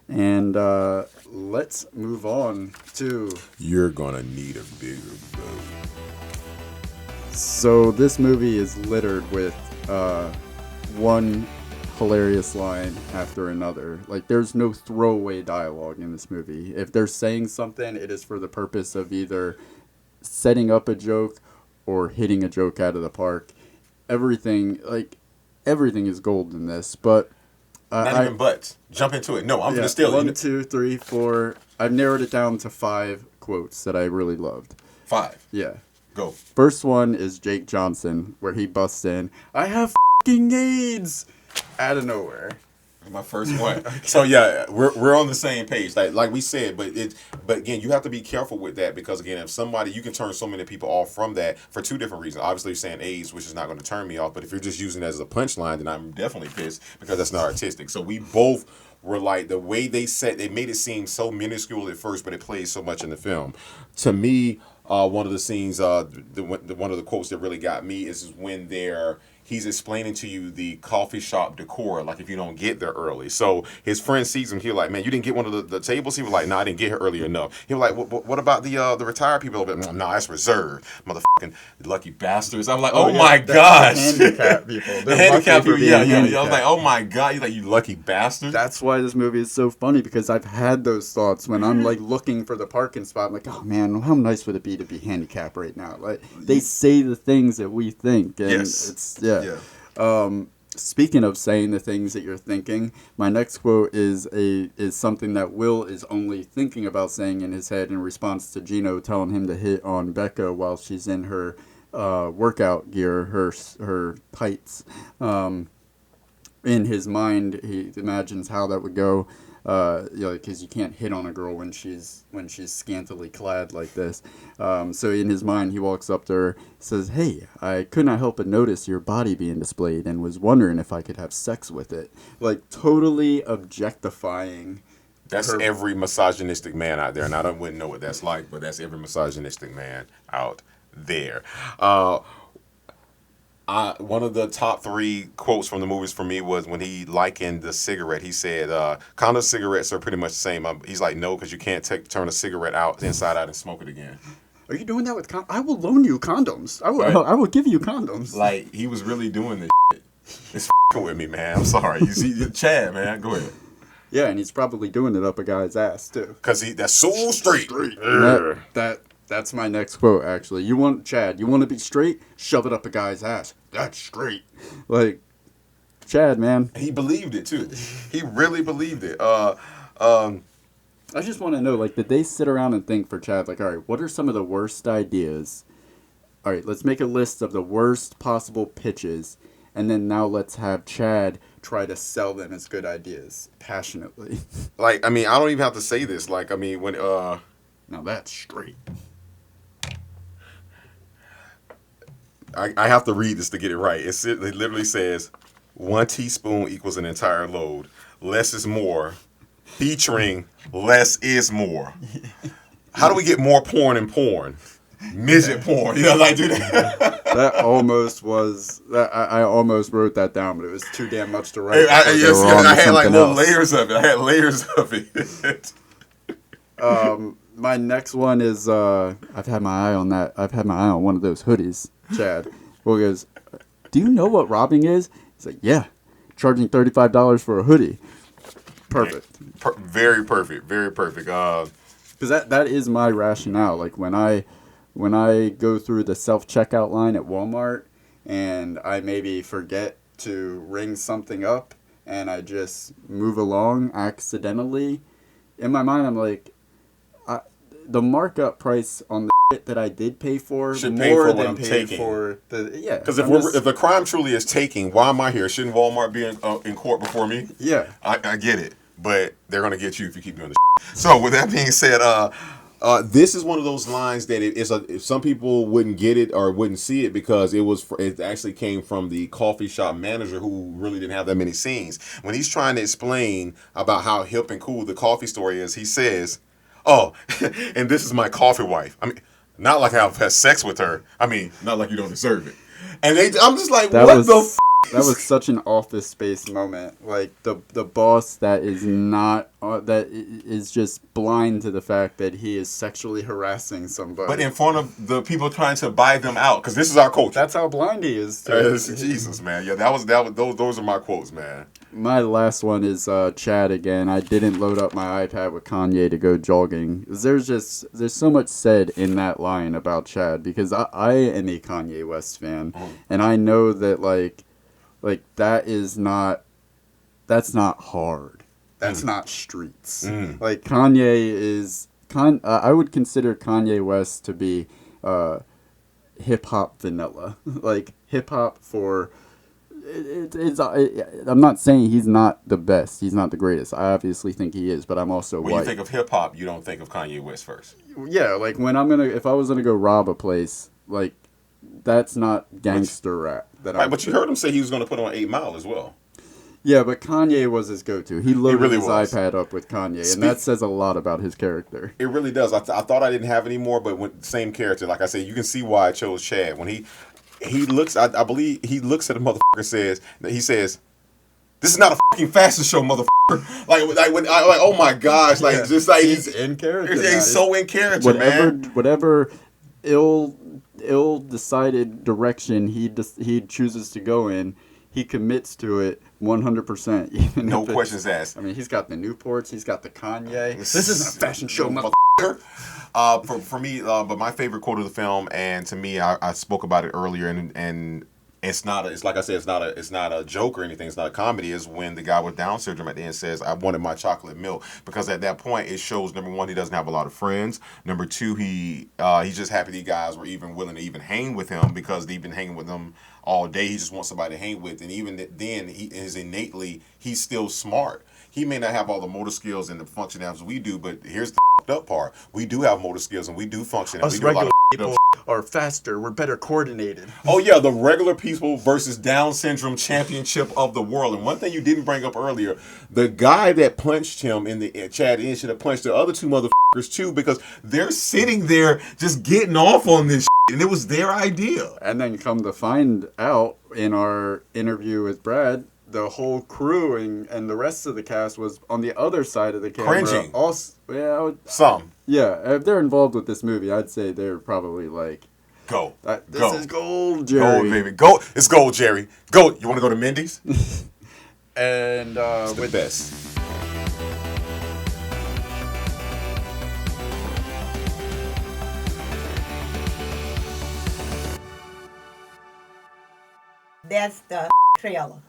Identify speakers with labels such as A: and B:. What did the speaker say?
A: And let's move on to...
B: You're gonna need a bigger boat.
A: So this movie is littered with one hilarious line after another. Like, there's no throwaway dialogue in this movie. If they're saying something, it is for the purpose of either setting up a joke or hitting a joke out of the park. Everything is gold in this, but
B: Not even buts. Jump into it. No, I'm gonna steal it.
A: 1, 2, 3, 4. I've narrowed it down to 5 quotes that I really loved.
B: 5.
A: Yeah.
B: Go.
A: First one is Jake Johnson, where he busts in, "I have f***ing AIDS!" out of nowhere.
B: My first one. Okay. So yeah, we're on the same page. Like we said, but again, you have to be careful with that because again, if somebody you can turn so many people off from that for 2 different reasons. Obviously, you're saying AIDS, which is not going to turn me off. But if you're just using it as a punchline, then I'm definitely pissed because that's not artistic. So we both were like the way they made it seem so minuscule at first, but it plays so much in the film. To me, one of the scenes, one of the quotes that really got me is when he's explaining to you the coffee shop decor, like if you don't get there early. So his friend sees him, he's like, "Man, you didn't get one of the tables?" He was like, "No, I didn't get here early enough." He was like, "What about the retired people over there?" "No, that's reserved. Motherfucking lucky bastards." I'm like, oh my gosh.
A: Handicapped people.
B: The handicapped people, yeah. I was like, oh my God. He's like, "You lucky bastard."
A: That's why this movie is so funny, because I've had those thoughts when I'm like looking for the parking spot. I'm like, oh man, how nice would it be to be handicapped right now? Like, they say the things that we think, and it's speaking of saying the things that you're thinking, my next quote is something that Will is only thinking about saying in his head in response to Gino telling him to hit on Becca while she's in her workout gear, her tights. In his mind, he imagines how that would go. Because you can't hit on a girl when she's scantily clad like this. So in his mind, he walks up to her, says, "Hey, I could not help but notice your body being displayed and was wondering if I could have sex with it." Like, totally objectifying.
B: That's every misogynistic man out there, and I wouldn't know what that's like, but that's every misogynistic man out there. One of the top 3 quotes from the movies for me was when he likened the cigarette. He said, "Condom cigarettes are pretty much the same." He's like, "No, because you can't turn a cigarette inside out and smoke it again."
A: Are you doing that with condoms? I will loan you condoms. I will give you condoms.
B: Like, he was really doing this shit. It's f***ing with me, man. I'm sorry. You see, Chad, man, go ahead.
A: Yeah, and he's probably doing it up a guy's ass too.
B: Because that's so straight.
A: That's my next quote, actually. You want to be straight? Shove it up a guy's ass. That's straight. Like, Chad, man.
B: He believed it, too. He really believed it.
A: I just want to know, like, did they sit around and think for Chad, like, all right, what are some of the worst ideas? All right, let's make a list of the worst possible pitches, and then now let's have Chad try to sell them as good ideas, passionately.
B: Like, I mean, I don't even have to say this. Like, I mean, when...
A: Now that's straight.
B: I have to read this to get it right. It literally says, 1 teaspoon equals an entire load. Less is more. Featuring less is more. How do we get more porn in porn? Midget porn. You know, like, do that.
A: That almost was... I almost wrote that down, but it was too damn much to write.
B: I had like little layers of it. I had layers of it.
A: My next one is... I've had my eye on that. I've had my eye on one of those hoodies. Chad. Well, he goes, "Do you know what robbing is?" He's like, "Yeah, charging $35 for a hoodie." Perfect.
B: Very perfect. Very perfect.
A: Because that is my rationale. Like, when I go through the self-checkout line at Walmart and I maybe forget to ring something up and I just move along accidentally, in my mind I'm like, the markup price on the shit that I did pay for
B: should
A: more
B: pay for
A: than
B: what I'm
A: paid
B: taking.
A: For the
B: because if the crime truly is taking, why am I here? Shouldn't Walmart be in court before me?
A: Yeah,
B: I get it, but they're gonna get you if you keep doing this. So with that being said, this is one of those lines that if some people wouldn't get it or wouldn't see it because it actually came from the coffee shop manager who really didn't have that many scenes. When he's trying to explain about how hip and cool the coffee store is, he says, "Oh, and this is my coffee wife." I mean, not like I've had sex with her. I mean, not like you don't deserve it. And I'm just like, what the f***?
A: That was such an Office Space moment. Like the boss that is not is just blind to the fact that he is sexually harassing somebody.
B: But in front of the people trying to buy them out, because this is our culture.
A: That's how blind he is.
B: Jesus, man. Yeah, that was those are my quotes, man.
A: My last one is Chad again. I didn't load up my iPad with Kanye to go jogging. There's so much said in that line about Chad because I am a Kanye West fan, and I know that like that's not hard. That's not streets. Like Kanye is I would consider Kanye West to be hip hop vanilla. Like hip hop for I'm not saying he's not the best. He's not the greatest. I obviously think he is, but I'm also
B: when
A: white.
B: You think of hip hop, you don't think of Kanye West first.
A: Yeah, like when if I was gonna go rob a place, like that's not gangster rap.
B: Right, but you heard him say he was going to put on 8 Mile as well.
A: Yeah, but Kanye was his go-to. He loaded
B: really
A: his
B: was.
A: iPad up with Kanye, and that says a lot about his character.
B: It really does. I thought I didn't have any more, but when same character, like I said, you can see why I chose Chad. When he looks, I believe he looks at the motherfucker and he says, "This is not a fucking fashion show, motherfucker." Like oh my gosh, like
A: yeah.
B: just like
A: he's in character.
B: He's so in character, man.
A: Whatever ill-decided direction he chooses to go in, he commits to it 100%.
B: No questions asked.
A: I mean, he's got the Newports, he's got the Kanye. This isn't a fashion show, motherfucker.
B: For me, but my favorite quote of the film, and to me, I spoke about it earlier, and it's like I said, it's not a joke or anything. It's not a comedy. Is when the guy with Down syndrome at the end says, "I wanted my chocolate milk," because at that point it shows, number one, he doesn't have a lot of friends. Number two, he's just happy the guys were even willing to even hang with him because they've been hanging with him all day. He just wants somebody to hang with, and even then, he's still smart. He may not have all the motor skills and the function as we do, but here's the up part. We do have motor skills and we do function. And
A: Us
B: we do
A: regular
B: a lot of
A: people are faster. We're better coordinated.
B: Oh yeah, the regular people versus Down syndrome championship of the world. And one thing you didn't bring up earlier, the guy that punched him in the Chad Ian should have punched the other two motherfuckers too, because they're sitting there just getting off on this shit, and it was their idea.
A: And then come to find out in our interview with Brad, the whole crew and the rest of the cast was on the other side of the camera.
B: Cringing.
A: Some. Yeah, if they're involved with this movie, I'd say they're probably like,
B: go.
A: This is gold, Jerry.
B: Gold, baby. Go. It's gold, Jerry. Go. You want to go to Mindy's?
A: And
B: it's the best.
C: That's the trailer.